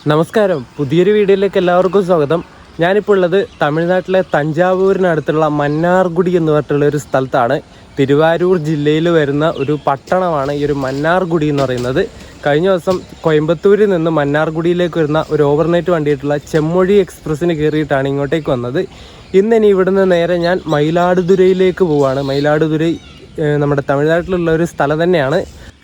നമസ്കാരം, പുതിയൊരു വീഡിയോയിലേക്ക് എല്ലാവർക്കും സ്വാഗതം. ഞാനിപ്പോൾ ഉള്ളത് തമിഴ്നാട്ടിലെ തഞ്ചാവൂരിനടുത്തുള്ള മന്നാർഗുഡി എന്ന് പറഞ്ഞിട്ടുള്ള ഒരു സ്ഥലത്താണ്. തിരുവാരൂർ ജില്ലയിൽ വരുന്ന ഒരു പട്ടണമാണ് ഈ ഒരു മന്നാർഗുഡി എന്ന് പറയുന്നത്. കഴിഞ്ഞ ദിവസം കോയമ്പത്തൂരിൽ നിന്ന് മന്നാർഗുഡിയിലേക്ക് വരുന്ന ഒരു ഓവർനൈറ്റ് വണ്ടിയായിട്ടുള്ള ചെമ്മൊഴി എക്സ്പ്രസ്സിന് കയറിയിട്ടാണ് ഇങ്ങോട്ടേക്ക് വന്നത്. ഇന്നിനി ഇവിടുന്ന് നേരെ ഞാൻ മയിലാടുതുറയിലേക്ക് പോവുകയാണ്. മയിലാടുതുറൈ നമ്മുടെ തമിഴ്നാട്ടിലുള്ള ഒരു സ്ഥലം തന്നെയാണ്.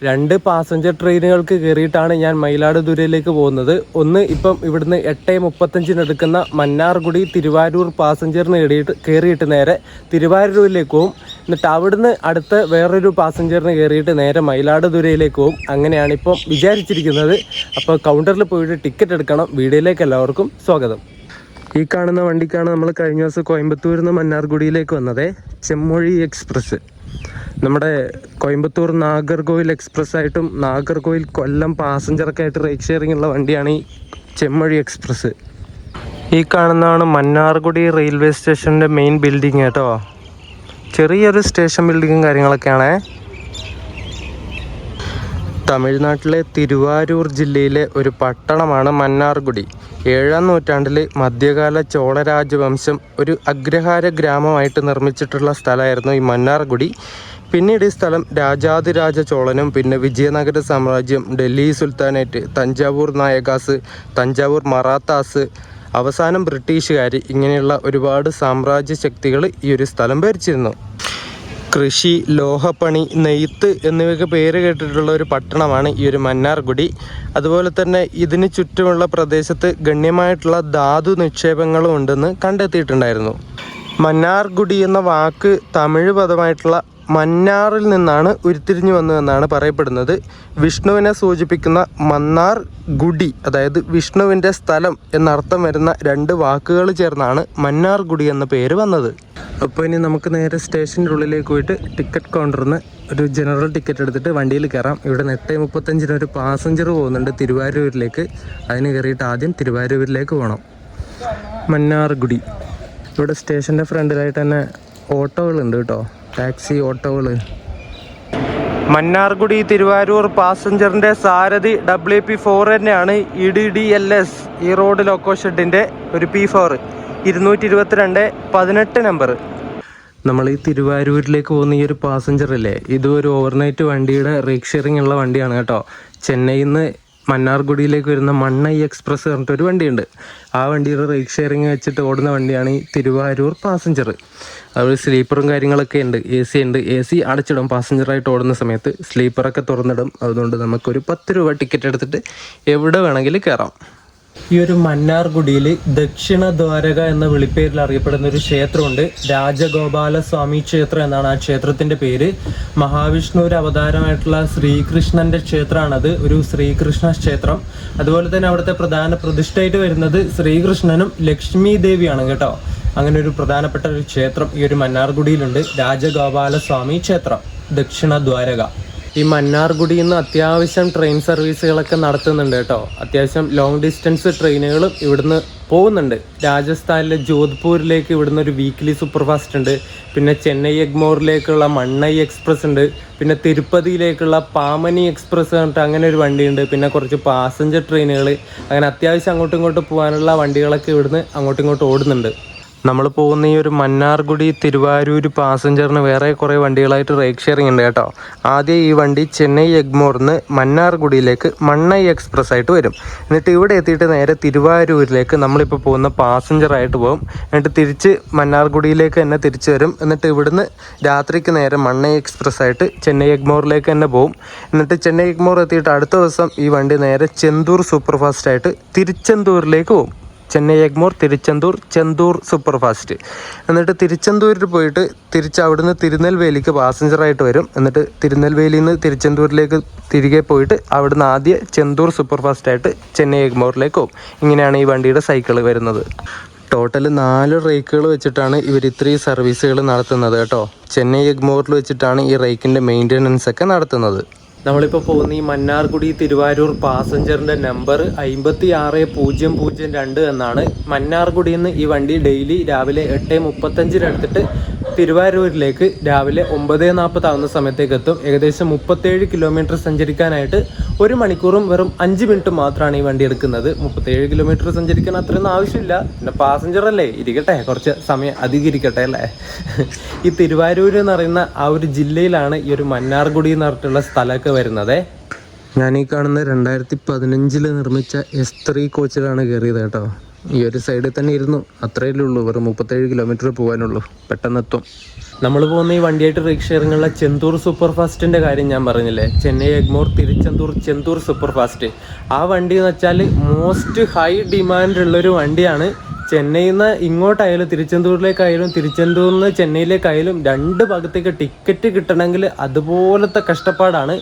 2 പാസഞ്ചർ ട്രെയിനുകൾക്ക് കയറിയിട്ടാണ് ഞാൻ മയിലാടുതുറയിലേക്ക് പോകുന്നത്. ഒന്ന് ഇപ്പം ഇവിടുന്ന് 8:35 എടുക്കുന്ന മന്നാർഗുഡി തിരുവാരൂർ പാസഞ്ചറിന് കയറിയിട്ട് നേരെ തിരുവാരൂരിലേക്ക് പോകും. എന്നിട്ട് അവിടുന്ന് അടുത്ത് വേറൊരു പാസഞ്ചറിന് കയറിയിട്ട് നേരെ മയിലാടുതുറയിലേക്ക് പോകും. അങ്ങനെയാണ് ഇപ്പം വിചാരിച്ചിരിക്കുന്നത്. അപ്പോൾ കൗണ്ടറിൽ പോയിട്ട് ടിക്കറ്റ് എടുക്കണം. വീഡിയോയിലേക്ക് എല്ലാവർക്കും സ്വാഗതം. ഈ കാണുന്ന വണ്ടിക്കാണ് നമ്മൾ കഴിഞ്ഞ ദിവസം കോയമ്പത്തൂരിൽ നിന്ന് മന്നാർഗുഡിയിലേക്ക് വന്നത്. ചെമ്മൊഴി എക്സ്പ്രസ്. നമ്മുടെ കോയമ്പത്തൂർ നാഗർകോവിൽ എക്സ്പ്രസ് ആയിട്ടും നാഗർകോവിൽ കൊല്ലം പാസഞ്ചറൊക്കെ ആയിട്ട് റൈഡ് ഷെയറിംഗ് ഉള്ള വണ്ടിയാണ് ഈ ചെമ്മൊഴി എക്സ്പ്രസ്. ഈ കാണുന്നതാണ് മന്നാർഗുഡി റെയിൽവേ സ്റ്റേഷൻ്റെ മെയിൻ ബിൽഡിങ് കേട്ടോ. ചെറിയൊരു സ്റ്റേഷൻ ബിൽഡിങ്ങും കാര്യങ്ങളൊക്കെയാണ്. തമിഴ്നാട്ടിലെ തിരുവാരൂർ ജില്ലയിലെ ഒരു പട്ടണമാണ് മന്നാർഗുഡി. 7-ാം നൂറ്റാണ്ടിൽ മധ്യകാല ചോള രാജവംശം ഒരു അഗ്രഹാര ഗ്രാമമായിട്ട് നിർമ്മിച്ചിട്ടുള്ള സ്ഥലമായിരുന്നു ഈ മന്നാർഗുഡി. പിന്നീട് ഈ സ്ഥലം രാജാതിരാജ ചോളനും പിന്നെ വിജയനഗര സാമ്രാജ്യം, ഡൽഹി സുൽത്താനേറ്റ്, തഞ്ചാവൂർ നായകാസ്, തഞ്ചാവൂർ മറാത്താസ്, അവസാനം ബ്രിട്ടീഷുകാർ, ഇങ്ങനെയുള്ള ഒരുപാട് സാമ്രാജ്യ ശക്തികൾ ഈ ഒരു സ്ഥലം ഭരിച്ചിരുന്നു. കൃഷി, ലോഹപ്പണി, നെയ്ത്ത് എന്നിവയൊക്കെ പേര് കേട്ടിട്ടുള്ള ഒരു പട്ടണമാണ് ഈ ഒരു മന്നാർഗുഡി. അതുപോലെ തന്നെ ഇതിന് ചുറ്റുമുള്ള പ്രദേശത്ത് ഗണ്യമായിട്ടുള്ള ധാതു നിക്ഷേപങ്ങളും ഉണ്ടെന്ന് കണ്ടെത്തിയിട്ടുണ്ടായിരുന്നു. മന്നാർഗുഡി എന്ന വാക്ക് തമിഴ് പദമായിട്ടുള്ള മന്നാറിൽ നിന്നാണ് ഉരുത്തിരിഞ്ഞു വന്നതെന്നാണ് പറയപ്പെടുന്നത്. വിഷ്ണുവിനെ സൂചിപ്പിക്കുന്ന മന്നാർ ഗുഡി, അതായത് വിഷ്ണുവിൻ്റെ സ്ഥലം എന്നർത്ഥം വരുന്ന 2 വാക്കുകൾ ചേർന്നാണ് മന്നാർഗുഡി എന്ന പേര് വന്നത്. അപ്പോൾ ഇനി നമുക്ക് നേരെ സ്റ്റേഷൻ്റെ ഉള്ളിലേക്ക് പോയിട്ട് ടിക്കറ്റ് കൗണ്ടറിൽ നിന്ന് ഒരു ജനറൽ ടിക്കറ്റ് എടുത്തിട്ട് വണ്ടിയിൽ കയറാം. ഇവിടെ നിന്ന് 8:35 ഒരു പാസഞ്ചർ പോകുന്നുണ്ട് തിരുവാരൂരിലേക്ക്. അതിന് കയറിയിട്ട് ആദ്യം തിരുവാരൂരിലേക്ക് പോകണം. മന്നാർഗുഡി. ഇവിടെ സ്റ്റേഷൻ്റെ ഫ്രണ്ടിലായിട്ട് തന്നെ ഓട്ടോകളുണ്ട് കേട്ടോ, ടാക്സി ഓട്ടോകൾ. മന്നാർഗുഡി തിരുവാരൂർ പാസഞ്ചറിൻ്റെ സാരഥി WP4 തന്നെയാണ് EDDLS ഈ റോഡ് ലോക്കോ ഷെഡിൻ്റെ ഒരു P4 222-18 നമ്പർ. നമ്മൾ ഈ തിരുവാരൂരിലേക്ക് പോകുന്ന ഈ ഒരു പാസഞ്ചർ അല്ലേ, ഇത് ഒരു ഓവർനൈറ്റ് വണ്ടിയുടെ റൈഡ് ഷെയറിംഗ് ഉള്ള വണ്ടിയാണ് കേട്ടോ. ചെന്നൈയിൽ നിന്ന് മന്നാർഗുഡിയിലേക്ക് വരുന്ന മണ്ണൈ എക്സ്പ്രസ് പറഞ്ഞിട്ടൊരു വണ്ടിയുണ്ട്. ആ വണ്ടിയുടെ റൈഡ് ഷെയറിങ് വെച്ചിട്ട് ഓടുന്ന വണ്ടിയാണ് ഈ തിരുവാരൂർ പാസഞ്ചർ. അത് സ്ലീപ്പറും കാര്യങ്ങളൊക്കെ ഉണ്ട്, AC ഉണ്ട്. AC അടച്ചിടും പാസഞ്ചറായിട്ട് ഓടുന്ന സമയത്ത്, സ്ലീപ്പറൊക്കെ തുറന്നിടും. അതുകൊണ്ട് നമുക്കൊരു 10 രൂപ ടിക്കറ്റ് എടുത്തിട്ട് എവിടെ വേണമെങ്കിലും കയറാം. ഈ ഒരു മന്നാർഗുഡിയിൽ ദക്ഷിണ ദ്വാരക എന്ന വിളിപ്പേരിൽ അറിയപ്പെടുന്ന ഒരു ക്ഷേത്രമുണ്ട്. രാജഗോപാല സ്വാമി ക്ഷേത്രം എന്നാണ് ആ ക്ഷേത്രത്തിൻ്റെ പേര്. മഹാവിഷ്ണുവിൻ്റെ അവതാരമായിട്ടുള്ള ശ്രീകൃഷ്ണൻ്റെ ക്ഷേത്രമാണത്, ഒരു ശ്രീകൃഷ്ണ ക്ഷേത്രം. അതുപോലെ തന്നെ അവിടുത്തെ പ്രധാന പ്രതിഷ്ഠയായിട്ട് വരുന്നത് ശ്രീകൃഷ്ണനും ലക്ഷ്മി ദേവിയാണ് കേട്ടോ. അങ്ങനെ ഒരു പ്രധാനപ്പെട്ട ഒരു ക്ഷേത്രം ഈ ഒരു മന്നാർഗുഡിയിലുണ്ട്. രാജഗോപാല സ്വാമി ക്ഷേത്രം, ദക്ഷിണ ദ്വാരക. ഈ മന്നാർഗുഡിയിൽ നിന്ന് അത്യാവശ്യം ട്രെയിൻ സർവീസുകളൊക്കെ നടത്തുന്നുണ്ട് കേട്ടോ. അത്യാവശ്യം ലോങ് ഡിസ്റ്റൻസ് ട്രെയിനുകളും ഇവിടുന്ന് പോകുന്നുണ്ട്. രാജസ്ഥാനിലെ ജോധ്പൂരിലേക്ക് ഇവിടുന്ന് ഒരു വീക്ക്ലി സൂപ്പർ ഫാസ്റ്റ് ഉണ്ട്. പിന്നെ ചെന്നൈ എഗ്മോറിലേക്കുള്ള മണ്ണൈ എക്സ്പ്രസ് ഉണ്ട്. പിന്നെ തിരുപ്പതിയിലേക്കുള്ള പാമനി എക്സ്പ്രസ് പറഞ്ഞിട്ട് അങ്ങനെ ഒരു വണ്ടിയുണ്ട്. പിന്നെ കുറച്ച് പാസഞ്ചർ ട്രെയിനുകൾ, അങ്ങനെ അത്യാവശ്യം അങ്ങോട്ടും ഇങ്ങോട്ടും പോകാനുള്ള വണ്ടികളൊക്കെ ഇവിടുന്ന് അങ്ങോട്ടും ഇങ്ങോട്ടും ഓടുന്നുണ്ട്. നമ്മൾ പോകുന്ന ഈ ഒരു മന്നാർഗുഡി തിരുവാരൂർ പാസഞ്ചറിന് വേറെ കുറേ വണ്ടികളായിട്ട് റൈഡ് ഷെയറിംഗ് ഉണ്ട് കേട്ടോ. ആദ്യം ഈ വണ്ടി ചെന്നൈ എഗ്മോറിൽ നിന്ന് മന്നാർഗുഡിയിലേക്ക് മണ്ണൈ എക്സ്പ്രസ് ആയിട്ട് വരും. എന്നിട്ട് ഇവിടെ എത്തിയിട്ട് നേരെ തിരുവാരൂരിലേക്ക് നമ്മളിപ്പോൾ പോകുന്ന പാസഞ്ചറായിട്ട് പോകും. എന്നിട്ട് തിരിച്ച് മന്നാർഗുഡിയിലേക്ക് തന്നെ തിരിച്ചു വരും. എന്നിട്ട് ഇവിടുന്ന് രാത്രിക്ക് നേരെ മണ്ണൈ എക്സ്പ്രസ് ആയിട്ട് ചെന്നൈ എഗ്മോറിലേക്ക് തന്നെ പോകും. എന്നിട്ട് ചെന്നൈ എഗ്മോർ എത്തിയിട്ട് അടുത്ത ദിവസം ഈ വണ്ടി നേരെ ചെന്തൂർ സൂപ്പർ ഫാസ്റ്റ് ആയിട്ട് തിരുച്ചെന്തൂരിലേക്ക് പോകും. Chennai Egmore, Tiruchendur, Chendur super fast. എന്നിട്ട് തിരുച്ചെന്തൂരിൽ പോയിട്ട് തിരിച്ച് അവിടുന്ന് തിരുനെൽവേലിക്ക് പാസഞ്ചറായിട്ട് വരും. എന്നിട്ട് തിരുനെൽവേലിയിൽ നിന്ന് തിരുച്ചെന്തൂരിലേക്ക് തിരികെ പോയിട്ട് അവിടുന്ന് ആദ്യം ചെന്തൂർ സൂപ്പർ ഫാസ്റ്റായിട്ട് ചെന്നൈ എഗ്മോറിലേക്ക് പോകും. ഇങ്ങനെയാണ് ഈ വണ്ടിയുടെ സൈക്കിൾ വരുന്നത്. ടോട്ടൽ 4 റേക്കുകൾ വെച്ചിട്ടാണ് ഇവർ ഇത്രയും സർവീസുകൾ നടത്തുന്നത് കേട്ടോ. ചെന്നൈ എഗ്മോറിൽ വെച്ചിട്ടാണ് ഈ റേക്കിൻ്റെ മെയിൻ്റനൻസ് ഒക്കെ നടത്തുന്നത്. നമ്മളിപ്പോൾ പോകുന്ന ഈ മന്നാർഗുഡി തിരുവാരൂർ പാസഞ്ചറിൻ്റെ നമ്പർ 56002 എന്നാണ്. മന്നാർഗുഡിയിൽ നിന്ന് ഈ വണ്ടി ഡെയിലി രാവിലെ 8:35 എടുത്തിട്ട് തിരുവാരൂരിലേക്ക് രാവിലെ 9:40 ആവുന്ന സമയത്തേക്ക് എത്തും. ഏകദേശം 37 കിലോമീറ്റർ സഞ്ചരിക്കാനായിട്ട് 1 മണിക്കൂറും വെറും 5 മിനിറ്റ് മാത്രമാണ് ഈ വണ്ടി എടുക്കുന്നത്. 37 കിലോമീറ്റർ സഞ്ചരിക്കാൻ അത്രയൊന്നും ആവശ്യമില്ല. പിന്നെ പാസഞ്ചർ അല്ലേ, ഇരിക്കട്ടെ, കുറച്ച് സമയം അധികം ഇരിക്കട്ടെ അല്ലേ. ഈ തിരുവാരൂർ എന്ന് പറയുന്ന ആ ഒരു ജില്ലയിലാണ് ഈ ഒരു മന്നാർഗുഡി എന്ന് പറഞ്ഞിട്ടുള്ള സ്ഥലമൊക്കെ വരുന്നത്. ഞാൻ ഈ കാണുന്ന 2015 നിർമ്മിച്ച S3 കോച്ചിലാണ് കയറിയത് കേട്ടോ. ഈ ഒരു സൈഡിൽ തന്നെ ഇരുന്നു, അത്രയല്ലേ ഉള്ളൂ, വെറും 37 കിലോമീറ്റർ പോകാനുള്ളൂ, പെട്ടെന്നെത്തും. നമ്മൾ പോകുന്ന ഈ വണ്ടിയായിട്ട് റീക്ഷ ഇറങ്ങുള്ള ചെന്തൂർ സൂപ്പർ ഫാസ്റ്റിൻ്റെ കാര്യം ഞാൻ പറഞ്ഞില്ലേ, ചെന്നൈ എഗ്മോർ ചെന്തൂർ സൂപ്പർ ഫാസ്റ്റ്. ആ വണ്ടി എന്ന് വെച്ചാൽ മോസ്റ്റ് ഹൈ ഡിമാൻഡ് ഉള്ളൊരു വണ്ടിയാണ്. ചെന്നൈയിൽ നിന്ന് ഇങ്ങോട്ടായാലും തിരുച്ചെന്തൂരിലേക്കായാലും തിരുച്ചെന്തൂരിൽ നിന്ന് ചെന്നൈയിലേക്കായാലും 2 ഭാഗത്തേക്ക് ടിക്കറ്റ് കിട്ടണമെങ്കിൽ അതുപോലത്തെ കഷ്ടപ്പാടാണ്.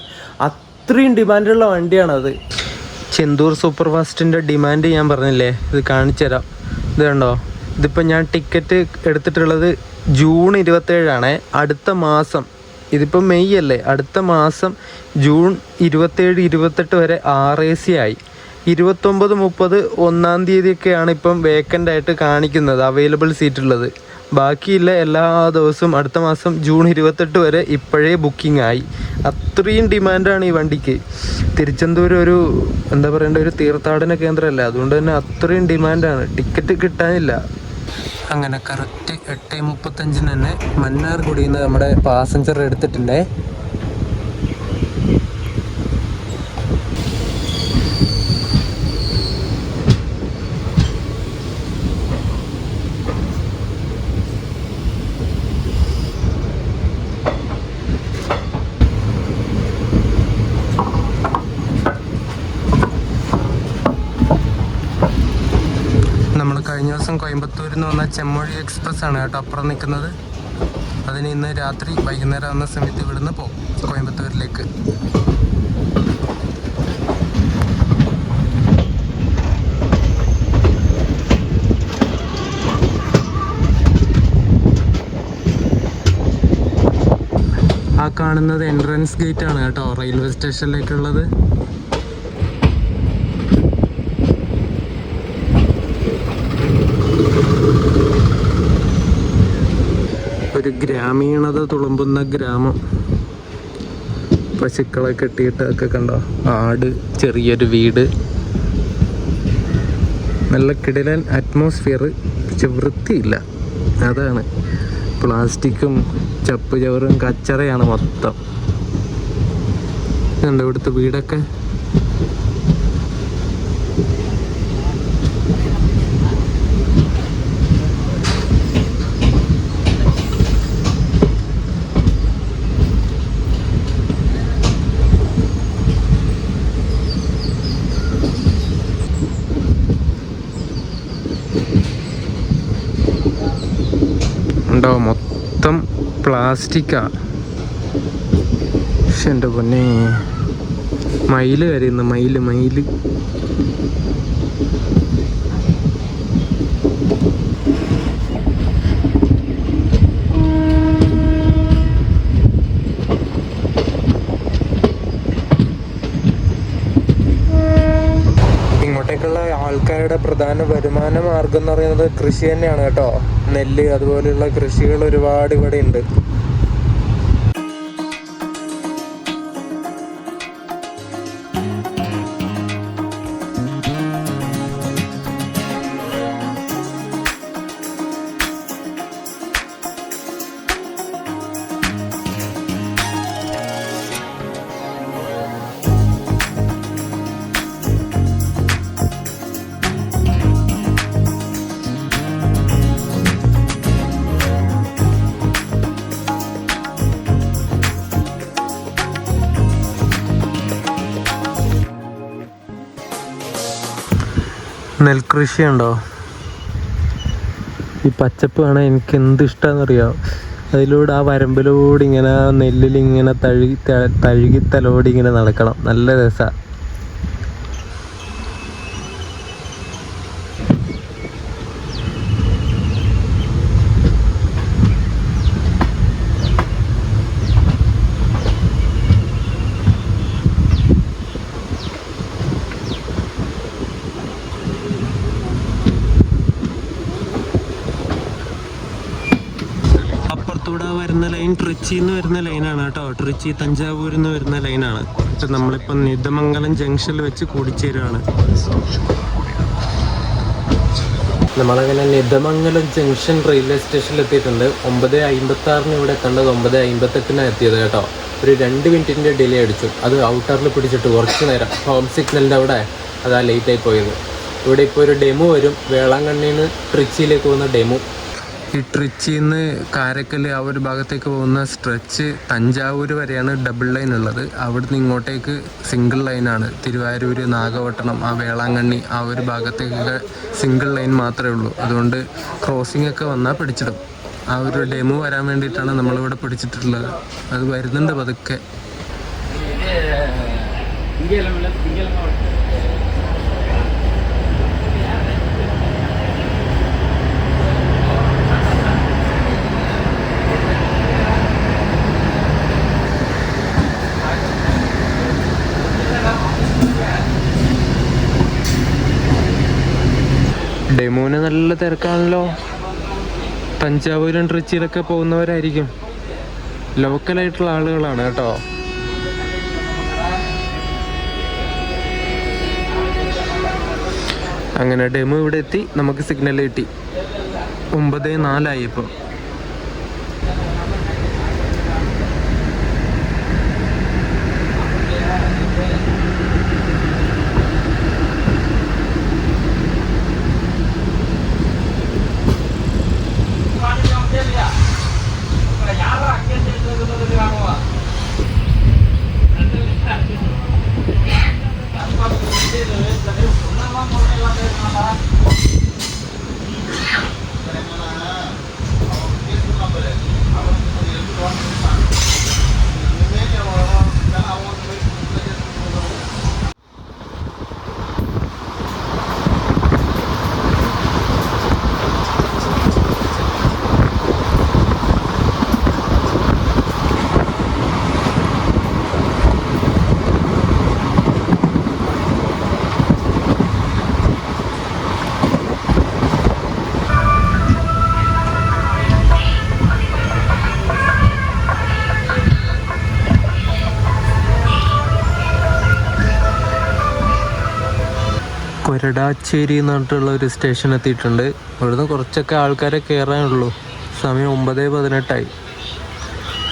അത്രയും ഡിമാൻഡുള്ള വണ്ടിയാണത്. ചെന്തൂർ സൂപ്പർ ഫാസ്റ്റിൻ്റെ ഡിമാൻഡ് ഞാൻ പറഞ്ഞില്ലേ, ഇത് കാണിച്ചു തരാം. ഇത് കണ്ടോ, ഇതിപ്പോൾ ഞാൻ ടിക്കറ്റ് എടുത്തിട്ടുള്ളത് ജൂൺ 27 അടുത്ത മാസം. ഇതിപ്പോൾ മെയ് അല്ലേ, അടുത്ത മാസം ജൂൺ 27, 28 വരെ RAC ആയി. 29, 30, 1-ാം തീയതിയൊക്കെയാണ് ഇപ്പം വേക്കൻ്റ് ആയിട്ട് കാണിക്കുന്നത്, അവൈലബിൾ സീറ്റുള്ളത്. ബാക്കിയില്ല എല്ലാ ദിവസവും അടുത്ത മാസം ജൂൺ 28 വരെ ഇപ്പോഴേ ബുക്കിംഗ് ആയി. അത്രയും ഡിമാൻഡാണ് ഈ വണ്ടിക്ക്. തിരുച്ചെന്തൂർ ഒരു എന്താ പറയേണ്ട ഒരു തീർത്ഥാടന കേന്ദ്രമല്ലേ, അതുകൊണ്ട് തന്നെ അത്രയും ഡിമാൻഡാണ്, ടിക്കറ്റ് കിട്ടാനില്ല. അങ്ങനെ കറക്റ്റ് 8:35 തന്നെ മന്നാർഗുഡിയിൽ നിന്ന് നമ്മുടെ പാസഞ്ചർ എടുത്തിട്ടുണ്ടേ. നമ്മൾ കഴിഞ്ഞ ദിവസം കോയമ്പത്തൂരിൽ നിന്ന് വന്ന ചെമ്മൊഴി എക്സ്പ്രസ് ആണ് കേട്ടോ അപ്പുറം നിൽക്കുന്നത്. അതിന് ഇന്ന് രാത്രി വൈകുന്നേരം ആവുന്ന സമയത്ത് ഇവിടുന്ന് പോകും കോയമ്പത്തൂരിലേക്ക്. ആ കാണുന്നത് എൻട്രൻസ് ഗേറ്റ് ആണ് കേട്ടോ റെയിൽവേ സ്റ്റേഷനിലേക്കുള്ളത്. ഒരു ഗ്രാമീണത തുളുമ്പുന്ന ഗ്രാമം. പശുക്കളെ കെട്ടിയിട്ടൊക്കെ കണ്ടോ, ആട്, ചെറിയൊരു വീട്, നല്ല കിടിലൻ അറ്റ്മോസ്ഫിയർ. പക്ഷെ വൃത്തിയില്ല, അതാണ്. പ്ലാസ്റ്റിക്കും ചപ്പ് ചവറും കച്ചറയാണ് മൊത്തം. കണ്ടോ ഇവിടുത്തെ വീടൊക്കെ. ഉണ്ടോ മൊത്തം പ്ലാസ്റ്റിക്കാ. പക്ഷെ എൻ്റെ പൊന്നെ, മയില് കരയുന്നു, മയില്. ഇങ്ങോട്ടേക്കുള്ള ആൾക്കാരുടെ പ്രധാന വരുമാന മാർഗം എന്ന് പറയുന്നത് കൃഷി തന്നെയാണ് കേട്ടോ. നെല്ല് അതുപോലെയുള്ള കൃഷികൾ ഒരുപാട് ഇവിടെ ഉണ്ട്. നെൽകൃഷി ഉണ്ടോ, ഈ പച്ചപ്പ് കാണാൻ എനിക്ക് എന്ത് ഇഷ്ടമാണെന്നറിയാം. അതിലൂടെ ആ വരമ്പിലൂടെ ഇങ്ങനെ നെല്ലിലിങ്ങനെ തഴുകി തലോടി ഇങ്ങനെ നടക്കണം, നല്ല രസമാണ്. വരുന്ന ലൈൻ ട്രിച്ചിയിൽ നിന്ന് വരുന്ന ലൈനാണ് കേട്ടോ. ട്രിച്ചി തഞ്ചാവൂരിൽ നിന്ന് വരുന്ന ലൈനാണ്. ഇപ്പം നമ്മളിപ്പം നിതമംഗലം ജംഗ്ഷനിൽ വെച്ച് കൂടിച്ചേരുകയാണ്. നമ്മളങ്ങനെ നിതമംഗലം ജംഗ്ഷൻ റെയിൽവേ സ്റ്റേഷനിൽ എത്തിയിട്ടുണ്ട്. 9:56 ഇവിടെ എത്തേണ്ടത് 9:58 എത്തിയത് കേട്ടോ. ഒരു 2 മിനിറ്റിൻ്റെ ഡിലേ അടിച്ചു. അത് ഔട്ടറിൽ പിടിച്ചിട്ട് കുറച്ച് നേരം ഹോം സിഗ്നലിൻ്റെ അവിടെ അതാ ലേറ്റായി പോയത്. ഇവിടെ ഇപ്പോൾ ഒരു ഡെമോ വരും, വേളാങ്കണ്ണിയിൽ നിന്ന് ട്രിച്ചിയിലേക്ക് പോകുന്ന ഡെമോ. ഈ ട്രിച്ചിയിൽ നിന്ന് കാരക്കൽ ആ ഒരു ഭാഗത്തേക്ക് പോകുന്ന സ്ട്രെച്ച് തഞ്ചാവൂർ വരെയാണ് ഡബിൾ ലൈൻ ഉള്ളത്. അവിടുന്ന് ഇങ്ങോട്ടേക്ക് സിംഗിൾ ലൈനാണ്. തിരുവാരൂർ, നാഗപട്ടണം, ആ വേളാങ്കണ്ണി ആ ഒരു ഭാഗത്തേക്കൊക്കെ സിംഗിൾ ലൈൻ മാത്രമേ ഉള്ളൂ. അതുകൊണ്ട് ക്രോസിംഗ് ഒക്കെ വന്നാൽ പിടിച്ചിടും. ആ ഒരു ഡെമോ വരാൻ വേണ്ടിയിട്ടാണ് നമ്മളിവിടെ പിടിച്ചിട്ടുള്ളത്. അത് വരുന്നുണ്ട് പതുക്കെ. ഡെമോന് നല്ല തിരക്കാണല്ലോ. തഞ്ചാവൂരും ട്രിച്ചിയിലൊക്കെ പോകുന്നവരായിരിക്കും. ലോക്കലായിട്ടുള്ള ആളുകളാണ് കേട്ടോ. അങ്ങനെ ഡെമോ ഇവിടെ എത്തി. നമുക്ക് സിഗ്നൽ കിട്ടി. 9:04 ഇപ്പോൾ. കൊരടാച്ചേരി എന്ന് പറഞ്ഞിട്ടുള്ള ഒരു സ്റ്റേഷൻ എത്തിയിട്ടുണ്ട്. ഇവിടുന്ന് കുറച്ചൊക്കെ ആൾക്കാരെ കയറാനുള്ളൂ. സമയം 9:18.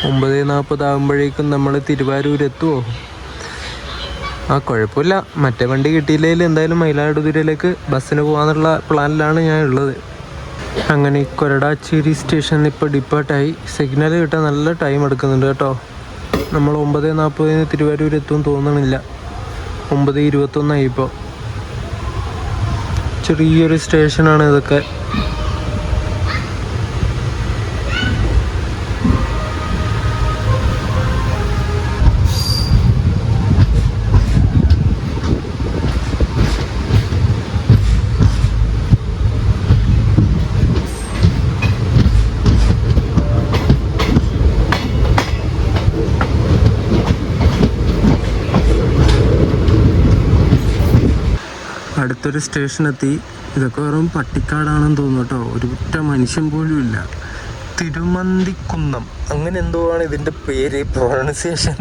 9:40 ആകുമ്പോഴേക്കും നമ്മൾ തിരുവാരൂരെത്തുമോ? ആ കുഴപ്പമില്ല. മറ്റേ വണ്ടി കിട്ടിയില്ലെങ്കിൽ എന്തായാലും മയിലാടുതുറയിലേക്ക് ബസ്സിന് പോകാനുള്ള പ്ലാനിലാണ് ഞാൻ ഉള്ളത്. അങ്ങനെ കൊരടാച്ചേരി സ്റ്റേഷനിൽ ഇപ്പോൾ ഡിപ്പാർട്ടായി. സിഗ്നൽ കിട്ടാൻ നല്ല ടൈം എടുക്കുന്നുണ്ട് കേട്ടോ. നമ്മൾ 9:40 തിരുവാരൂരെത്തും തോന്നണില്ല. 9:21 ഇപ്പോൾ. ചെറിയൊരു സ്റ്റേഷനാണ് ഇതൊക്കെ. അടുത്തൊരു സ്റ്റേഷനെത്തി. ഇതൊക്കെ വെറും പട്ടിക്കാടാണെന്ന് തോന്നുന്നു കേട്ടോ. ഒരു ഒറ്റ മനുഷ്യൻ പോലും ഇല്ല. തിരുമന്തിക്കുന്നം അങ്ങനെ എന്തോ ആണ് ഇതിൻ്റെ പേര്. പ്രൊണൗൺസിയേഷൻ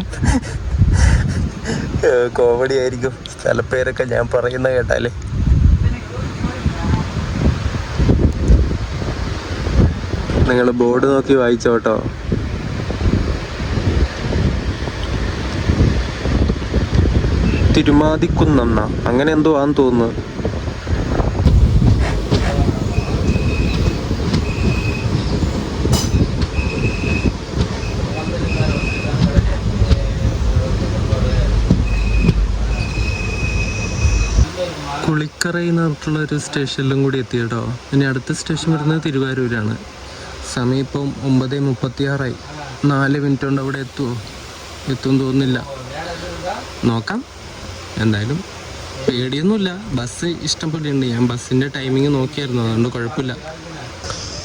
കോമഡി ആയിരിക്കും. സ്ഥലപ്പേരൊക്കെ ഞാൻ പറയുന്ന കേട്ടാലേ. നിങ്ങൾ ബോർഡ് നോക്കി വായിച്ചോ കേട്ടോ. തിരുമാതിക്കുന്നം അങ്ങനെ എന്തോ ആണെന്ന് തോന്നുന്നു. കുളിക്കറയിൽ നിന്നിട്ടുള്ള ഒരു സ്റ്റേഷനിലും കൂടി എത്തി കേട്ടോ. ഇനി അടുത്ത സ്റ്റേഷൻ വരുന്നത് തിരുവാരൂരാണ്. സമയം ഇപ്പം 9:36. 4 മിനിറ്റ് കൊണ്ട് അവിടെ എത്തും തോന്നുന്നില്ല. നോക്കാം. എന്തായാലും പേടിയൊന്നുമില്ല. ബസ് ഇഷ്ടംപോലെയുണ്ട്. ഞാൻ ബസ്സിൻ്റെ ടൈമിങ് നോക്കിയായിരുന്നു, അതുകൊണ്ട് കുഴപ്പമില്ല.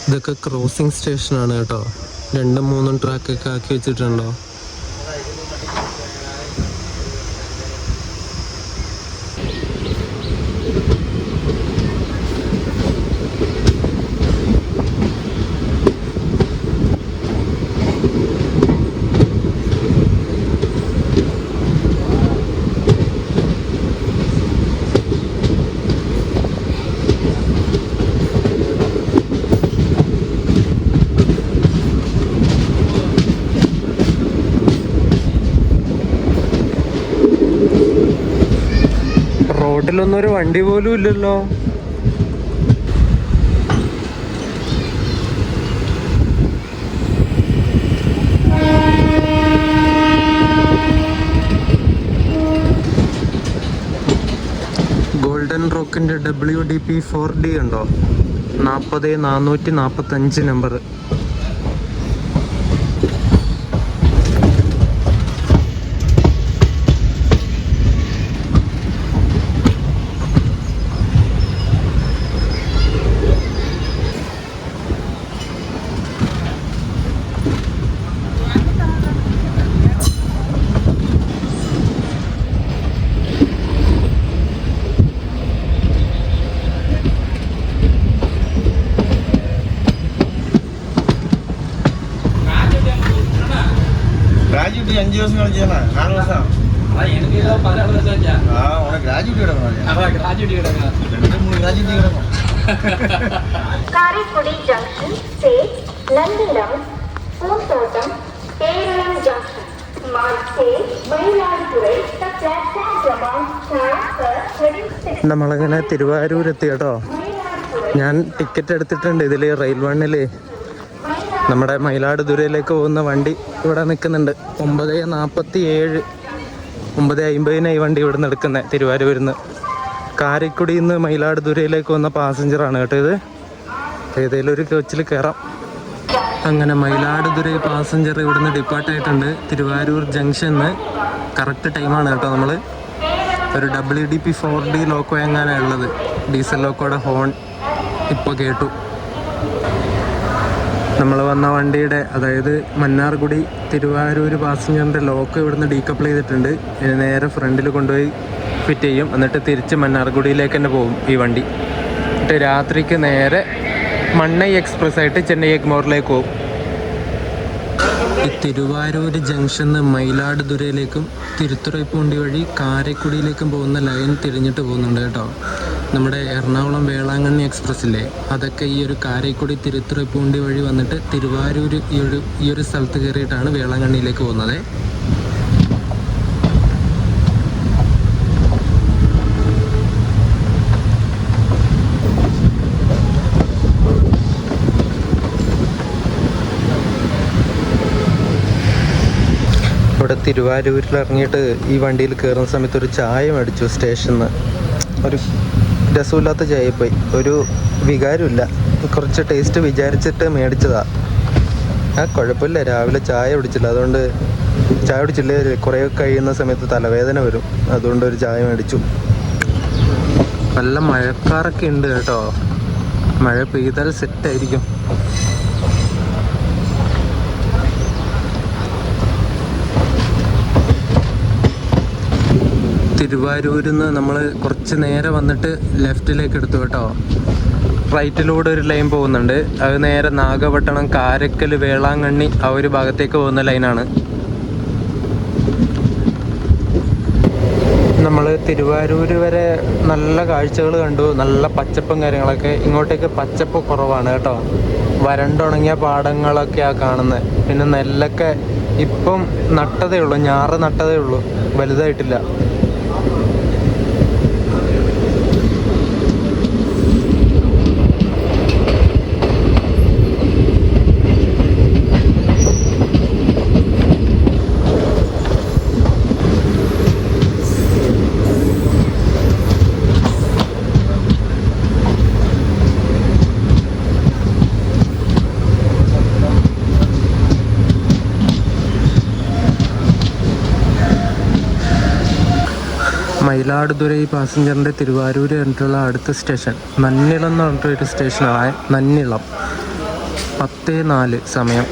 ഇതൊക്കെ ക്രോസിംഗ് സ്റ്റേഷനാണ് കേട്ടോ. 2ഉം 3ഉം ട്രാക്കൊക്കെ ആക്കി വെച്ചിട്ടുണ്ടോ. റോഡിലൊന്നും ഒരു വണ്ടി പോലും ഇല്ലല്ലോ. ഗോൾഡൻ റോക്കിൻ്റെ WDP 4D ഉണ്ടോ? 40445 നമ്പർ. ഗ്രാജുവേറ്റ് 5 ദിവസം കളിച്ചാ 6 ദിവസം കാരക്കുടി ജംഗ്ഷൻ से नंदिलम पूंतोटम केरलम जंक्शन मार्ग से मयिलादुरै तक प्लेटफॉर्म क्रमांक 4 पर हेडिंग 6. നമ്മളിങ്ങനെ തിരുവാരൂരെത്തി കേട്ടോ. ഞാൻ ടിക്കറ്റ് എടുത്തിട്ടുണ്ട്. ഇതിൽ റെയിൽ വണ്ണിൽ നമ്മുടെ മയിലാടുതുറയിലേക്ക് പോകുന്ന വണ്ടി ഇവിടെ നിൽക്കുന്നുണ്ട്. 9:47 9:50 ഈ വണ്ടി ഇവിടെ നിന്ന് എടുക്കുന്നത്. തിരുവാരൂരിൽ നിന്ന് കാരക്കുടിയിൽ നിന്ന് മയിലാടുതുറയിലേക്ക് വന്ന പാസഞ്ചറാണ് കേട്ടോ ഇത്. ഏതെങ്കിലും ഒരു കോച്ചിൽ കയറാം. അങ്ങനെ മയിലാടുതുറൈ പാസഞ്ചർ ഇവിടുന്ന് ഡിപ്പാർട്ടായിട്ടുണ്ട്. തിരുവാരൂർ ജംഗ്ഷന്ന് കറക്റ്റ് ടൈമാണ് കേട്ടോ. നമ്മൾ ഒരു WDP 4D ലോക്കോ എങ്ങാനാണ് ഉള്ളത്. ഡീസൽ ലോക്കോയുടെ ഹോൺ ഇപ്പോൾ കേട്ടു. നമ്മൾ വന്ന വണ്ടിയുടെ, അതായത് മന്നാർഗുഡി തിരുവാരൂർ പാസഞ്ചറിൻ്റെ ലോക്ക് ഇവിടുന്ന് ഡീകപ്പിൾ ചെയ്തിട്ടുണ്ട്. ഇനി നേരെ ഫ്രണ്ടിൽ കൊണ്ടുപോയി ഫിറ്റ് ചെയ്യും. എന്നിട്ട് തിരിച്ച് മന്നാർഗുഡിയിലേക്ക് തന്നെ പോകും ഈ വണ്ടി. എന്നിട്ട് രാത്രിക്ക് നേരെ മണ്ണൈ എക്സ്പ്രസ് ആയിട്ട് ചെന്നൈ എഗ്മോറിലേക്ക് പോകും. ഈ തിരുവാരൂർ ജംഗ്ഷന്ന് മയിലാടുതുറയിലേക്കും തിരുത്തുറൈപ്പൂണ്ടി വഴി കാരക്കുടിയിലേക്കും പോകുന്ന ലൈൻ തിരിഞ്ഞിട്ട് പോകുന്നുണ്ട് കേട്ടോ. നമ്മുടെ എറണാകുളം വേളാങ്കണ്ണി എക്സ്പ്രസ് ഇല്ലേ, അതൊക്കെ ഈ ഒരു കാരക്കുടി തിരുത്തുറൈപ്പൂണ്ടി വഴി വന്നിട്ട് തിരുവാരൂർ ഈ ഒരു സ്ഥലത്ത് കയറിയിട്ടാണ് വേളാങ്കണ്ണിയിലേക്ക് പോകുന്നത്. ഇവിടെ തിരുവാരൂരിൽ ഇറങ്ങിയിട്ട് ഈ വണ്ടിയിൽ കയറുന്ന സമയത്ത് ഒരു ചായ മേടിച്ചു സ്റ്റേഷനിൽ നിന്ന്. ഒരു രസമില്ലാത്ത ചായ പോയി, ഒരു വികാരമില്ല. കുറച്ച് ടേസ്റ്റ് വിചാരിച്ചിട്ട് മേടിച്ചതാ. കുഴപ്പമില്ല, രാവിലെ ചായ കുടിച്ചില്ല. അതുകൊണ്ട് ചായ കുടിച്ചില്ലേ കുറേ കഴിയുന്ന സമയത്ത് തലവേദന വരും. അതുകൊണ്ട് ഒരു ചായ മേടിച്ചു. നല്ല മഴക്കാറൊക്കെ ഉണ്ട് കേട്ടോ. മഴ പെയ്താൽ സെറ്റായിരിക്കും. തിരുവാരൂരിൽ നിന്ന് നമ്മൾ കുറച്ച് നേരെ വന്നിട്ട് ലെഫ്റ്റിലേക്ക് എടുത്തു കേട്ടോ. റൈറ്റിലൂടെ ഒരു ലൈൻ പോകുന്നുണ്ട്. അത് നേരെ നാഗപട്ടണം, കാരക്കൽ, വേളാങ്കണ്ണി ആ ഒരു ഭാഗത്തേക്ക് പോകുന്ന ലൈനാണ്. നമ്മൾ തിരുവാരൂർ വരെ നല്ല കാഴ്ചകൾ കണ്ടു. നല്ല പച്ചപ്പും കാര്യങ്ങളൊക്കെ. ഇങ്ങോട്ടേക്ക് പച്ചപ്പ് കുറവാണ് കേട്ടോ. വരണ്ടുണങ്ങിയ പാടങ്ങളൊക്കെയാണ് കാണുന്നത്. പിന്നെ നെല്ലൊക്കെ ഇപ്പം നട്ടതേ ഉള്ളൂ, ഞാറ് നട്ടതേ ഉള്ളൂ, വലുതായിട്ടില്ല. മയിലാടുതുറൈ പാസഞ്ചറിൻ്റെ തിരുവാരൂർ കഴിഞ്ഞിട്ടുള്ള അടുത്ത സ്റ്റേഷൻ നന്നിളം എന്ന് പറഞ്ഞിട്ടൊരു സ്റ്റേഷനാണ്. നന്നിളം 10:04 സമയം.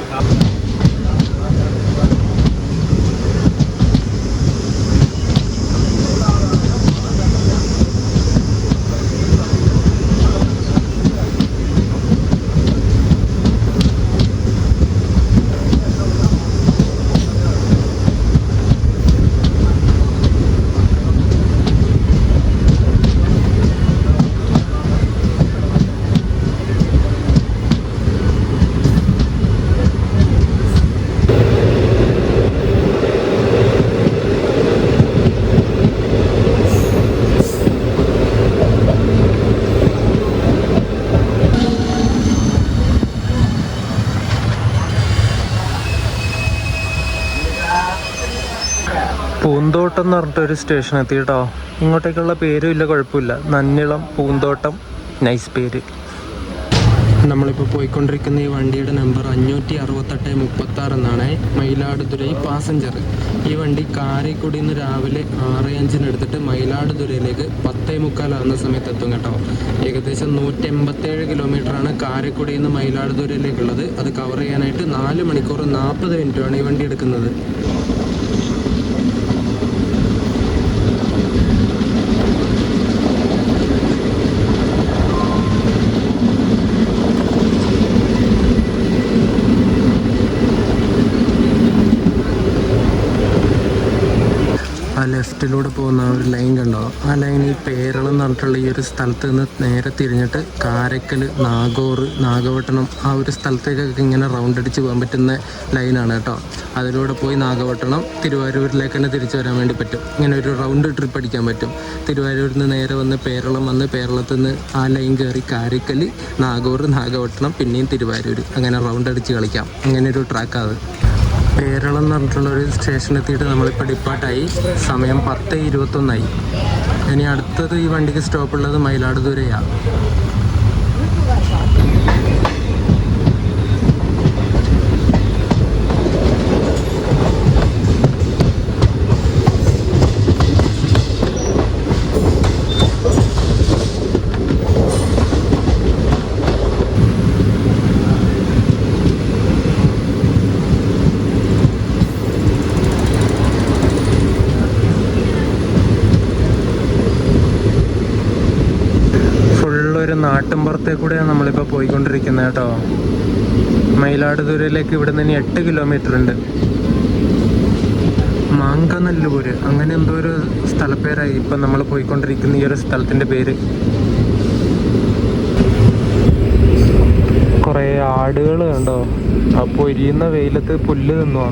പൂന്തോട്ടം എന്ന് പറഞ്ഞിട്ടൊരു സ്റ്റേഷൻ എത്തി കേട്ടോ. ഇങ്ങോട്ടേക്കുള്ള പേരും ഇല്ല, കുഴപ്പമില്ല. നന്നിളം പൂന്തോട്ടം, നൈസ് പേര്. നമ്മളിപ്പോൾ പോയിക്കൊണ്ടിരിക്കുന്ന ഈ വണ്ടിയുടെ നമ്പർ 56836 എന്നാണ്. മയിലാടുതുറൈ പാസഞ്ചർ. ഈ വണ്ടി കാരക്കുടിയിൽ നിന്ന് രാവിലെ 6:05 എടുത്തിട്ട് മയിലാടുതുറയിലേക്ക് 10:45 ആകുന്ന സമയത്ത് എത്തും കേട്ടോ. ഏകദേശം 187 കിലോമീറ്ററാണ് കാരക്കുടിയിൽ നിന്ന് മയിലാടുതുറയിലേക്കുള്ളത്. അത് കവർ ചെയ്യാനായിട്ട് 4 മണിക്കൂർ 40 മിനിറ്റാണ് ഈ വണ്ടി എടുക്കുന്നത്. ആ ലെഫ്റ്റിലൂടെ പോകുന്ന ആ ഒരു ലൈൻ കണ്ടോ? ആ ലൈൻ ഈ പേരളം എന്ന് പറഞ്ഞിട്ടുള്ള ഈ ഒരു സ്ഥലത്ത് നിന്ന് നേരെ തിരിഞ്ഞിട്ട് കാരക്കൽ, നാഗൂർ, നാഗപട്ടണം ആ ഒരു സ്ഥലത്തേക്കൊക്കെ ഇങ്ങനെ റൗണ്ട് അടിച്ച് പോകാൻ പറ്റുന്ന ലൈനാണ് കേട്ടോ. അതിലൂടെ പോയി നാഗപട്ടണം, തിരുവാരൂരിലേക്ക് തന്നെ തിരിച്ചു വരാൻ വേണ്ടി പറ്റും. ഇങ്ങനെ ഒരു റൗണ്ട് ട്രിപ്പ് അടിക്കാൻ പറ്റും. തിരുവാരൂരിൽ നിന്ന് നേരെ വന്ന് പേരളം വന്ന് പേരളത്തിൽ നിന്ന് ആ ലൈൻ കയറി കാരക്കൽ, നാഗൂർ, നാഗപട്ടണം, പിന്നെയും തിരുവാരൂർ, അങ്ങനെ റൗണ്ട് അടിച്ച് കളിക്കാം. അങ്ങനെ ഒരു ട്രാക്കാണ്. പേരളം എന്ന് പറഞ്ഞിട്ടുള്ളൊരു സ്റ്റേഷനെത്തിയിട്ട് നമ്മളിപ്പോൾ ഡിപ്പാർട്ടായി. സമയം 10:21 ഇനി അടുത്തത് ഈ വണ്ടിക്ക് സ്റ്റോപ്പുള്ളത് മയിലാടുതുറയാണ്. നാട്ടിൻപുറത്തെ കൂടെയാണ് നമ്മളിപ്പോൾ പോയിക്കൊണ്ടിരിക്കുന്നത് കേട്ടോ. മയിലാടുതുറയിലേക്ക് ഇവിടെ നിന്ന് 8 കിലോമീറ്റർ ഉണ്ട്. മാങ്കനല്ലൂര് അങ്ങനെ എന്തോ ഒരു സ്ഥലപ്പേരായി ഇപ്പം നമ്മൾ പോയിക്കൊണ്ടിരിക്കുന്ന ഈ ഒരു സ്ഥലത്തിൻ്റെ പേര്. കുറേ ആടുകൾ കണ്ടോ? അപ്പോൾ ഇരിയുന്ന വെയിലത്ത് പുല്ല് തിന്നുവാ.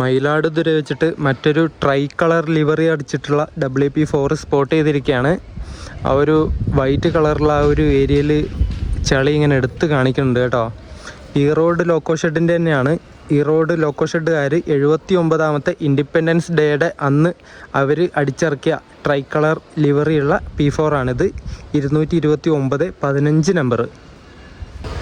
മയിലാടുതുറ വെച്ചിട്ട് മറ്റൊരു ട്രൈ കളർ ലിവറി അടിച്ചിട്ടുള്ള WP4 സ്പോട്ട് ചെയ്തിരിക്കുകയാണ്. ആ ഒരു വൈറ്റ് കളറുള്ള ആ ഒരു ഏരിയയിൽ ചളി ഇങ്ങനെ എടുത്ത് കാണിക്കുന്നുണ്ട് കേട്ടോ. ഈ റോഡ് ലോക്കോ ഷെഡിൻ്റെ തന്നെയാണ്. ഈ റോഡ് ലോക്കോ ഷെഡുകാർ 79ാമത്തെ ഇൻഡിപെൻഡൻസ് ഡേയുടെ അന്ന് അവർ അടിച്ചിറക്കിയ ട്രൈ കളർ ലിവറിയുള്ള P4 ആണിത്. 229-15 നമ്പർ.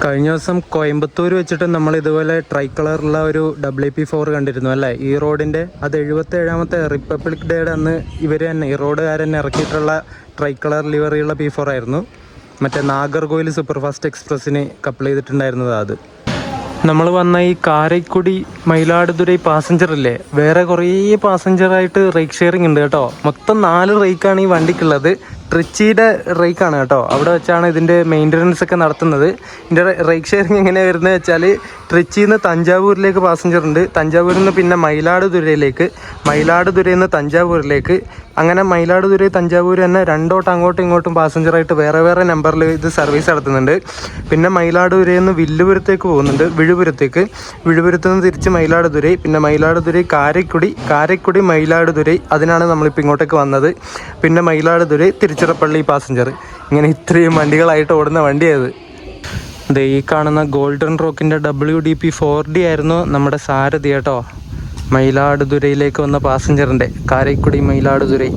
കഴിഞ്ഞ ദിവസം കോയമ്പത്തൂർ വെച്ചിട്ട് നമ്മൾ ഇതുപോലെ ട്രൈ കളറുള്ള ഒരു WP4 കണ്ടിരുന്നു അല്ലേ, ഈ റോഡിൻ്റെ. അത് 77ാമത്തെ റിപ്പബ്ലിക് ഡേയുടെ അന്ന് ഇവർ തന്നെ ഈ റോഡുകാർ തന്നെ ഇറക്കിയിട്ടുള്ള ട്രൈ കളർ ലിവറിയുള്ള P4 ആയിരുന്നു. മറ്റേ നാഗർകോയിൽ സൂപ്പർ ഫാസ്റ്റ് എക്സ്പ്രസ്സിന് കപ്പിൾ ചെയ്തിട്ടുണ്ടായിരുന്നത് അത്. നമ്മൾ വന്ന ഈ കാരക്കുടി മയിലാടുതുറൈ പാസഞ്ചർ ഇല്ലേ, വേറെ കുറേ പാസഞ്ചറായിട്ട് റേക്ക് ഷെയറിംഗ് ഉണ്ട് കേട്ടോ. മൊത്തം 4 റേക്കാണ് ഈ വണ്ടിക്കുള്ളത്. ട്രിച്ചിയുടെ റേക്കാണ് കേട്ടോ. അവിടെ വെച്ചാണ് ഇതിൻ്റെ മെയിൻ്റനൻസ് ഒക്കെ നടത്തുന്നത്. ഇതിൻ്റെ റേക്ക് ഷെയറിങ് എങ്ങനെയാണ് വരുന്നത് വെച്ചാൽ, ട്രിച്ചിയിൽ നിന്ന് തഞ്ചാവൂരിലേക്ക് പാസഞ്ചർ ഉണ്ട്, തഞ്ചാവൂരിൽ നിന്ന് പിന്നെ മയിലാടുതുറയിലേക്ക്, മയിലാടുതുറയിൽ നിന്ന് തഞ്ചാവൂരിലേക്ക്, അങ്ങനെ മയിലാടുതുറൈ തഞ്ചാവൂർ തന്നെ രണ്ടോട്ട് അങ്ങോട്ടും ഇങ്ങോട്ടും പാസഞ്ചറായിട്ട് വേറെ വേറെ നമ്പറിൽ ഇത് സർവീസ് നടത്തുന്നുണ്ട്. പിന്നെ മയിലാടുതുറയിൽ നിന്ന് വില്ലുപുരത്തേക്ക് പോകുന്നുണ്ട്, വിഴുപുരത്തേക്ക്, വിഴുപുരത്ത് നിന്ന് തിരിച്ച് മയിലാടുതുറൈ, പിന്നെ മയിലാടുതുറൈ കാരക്കുടി, കാരക്കുടി മയിലാടുതുറൈ, അതിനാണ് നമ്മളിപ്പോൾ ഇങ്ങോട്ടേക്ക് വന്നത്. പിന്നെ മയിലാടുതുറൈ തിരുച്ചിറപ്പള്ളി പാസഞ്ചർ. ഇങ്ങനെ ഇത്രയും വണ്ടികളായിട്ട് ഓടുന്ന വണ്ടിയായത്. ഇത് ഈ കാണുന്ന ഗോൾഡൻ റോക്കിൻ്റെ WDP4D ആയിരുന്നു നമ്മുടെ സാരഥി കേട്ടോ. മയിലാടുതുറയിലേക്ക് വന്ന പാസഞ്ചറിൻ്റെ കാരക്കുടി മയിലാടുതുറൈ.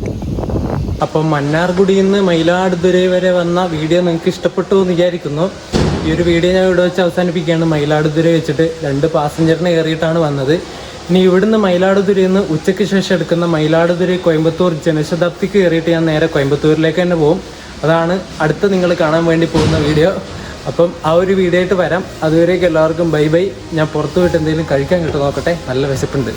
അപ്പം മന്നാർഗുഡിയിൽ നിന്ന് മയിലാടുതുറൈ വരെ വന്ന വീഡിയോ നിങ്ങൾക്ക് ഇഷ്ടപ്പെട്ടു എന്ന് വിചാരിക്കുന്നു. ഈ ഒരു വീഡിയോ ഞാൻ ഇവിടെ വെച്ച് അവസാനിപ്പിക്കുകയാണ്. മയിലാടുതുറൈ വെച്ചിട്ട് 2 പാസഞ്ചറിനെ കയറിയിട്ടാണ് വന്നത്. ഇനി ഇവിടുന്ന് മയിലാടുതുറയിൽ നിന്ന് ഉച്ചയ്ക്ക് ശേഷം എടുക്കുന്ന മയിലാടുതുറൈ കോയമ്പത്തൂർ ജനശതാബ്ദിക്ക് കയറിയിട്ട് ഞാൻ നേരെ കോയമ്പത്തൂരിലേക്ക് തന്നെ പോകും. അതാണ് അടുത്ത നിങ്ങൾ കാണാൻ വേണ്ടി പോകുന്ന വീഡിയോ. അപ്പം ആ ഒരു വീഡിയോ ആയിട്ട് വരാം. അതുവരേക്കും എല്ലാവർക്കും ബൈ ബൈ. ഞാൻ പുറത്ത് പോയിട്ട് എന്തെങ്കിലും കഴിക്കാൻ കിട്ടും നോക്കട്ടെ, നല്ല വിശപ്പുണ്ട്.